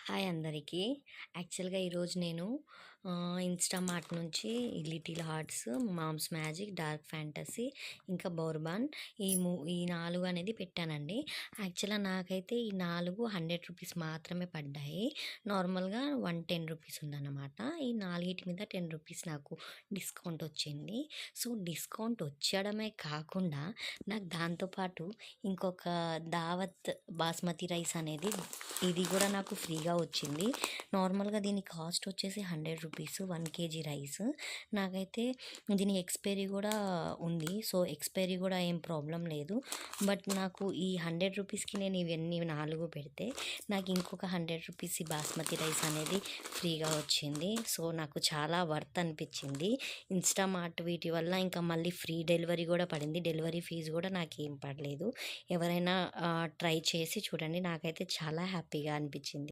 Hi అందరికీ. యాక్చువల్‌గా ఈరోజు నేను ఇన్‌స్టామార్ట్ నుంచి ఈ little hearts, moms magic, dark fantasy, ఇంకా బోర్బాన్ ఈ 4 అనేది పెట్టానండి. యాక్చువల్‌గా నాకైతే ఈ 4 రూ. 100 మాత్రమే పడ్డాయి. నార్మల్‌గా 110 రూపీస్ ఉందన్నమాట. ఈ నాలుగిటి మీద రూ. 10 నాకు డిస్కౌంట్ వచ్చింది. సో, డిస్కౌంట్ వచ్చడమే కాకుండా నాకు దాంతో పాటు ఇంకొక దావత్ బాస్మతి రైస్ అనేది ఇది కూడా నాకు ఫ్రీగా వచ్చింది. నార్మల్‌గా దీని కాస్ట్ వచ్చేసి రూ. 100 1 కేజీ రైస్. నాకైతే దీని ఎక్స్‌పైరీ కూడా ఉంది. సో, ఎక్స్‌పైరీ కూడా ఏం ప్రాబ్లమ్ లేదు. బట్ నాకు ఈ రూ. 100కి నేను ఇవన్నీ 4 పెడితే నాకు ఇంకొక రూ. 100 ఈ బాస్మతి రైస్ అనేది ఫ్రీగా వచ్చింది. సో, నాకు చాలా వర్త్ అనిపించింది. ఇన్‌స్టామార్ట్ వీటి వల్ల ఇంకా మళ్ళీ ఫ్రీ డెలివరీ కూడా పడింది. డెలివరీ ఫీజు కూడా నాకేం పడలేదు. ఎవరైనా ట్రై చేసి చూడండి. నాకైతే చాలా హ్యాపీగా అనిపించింది.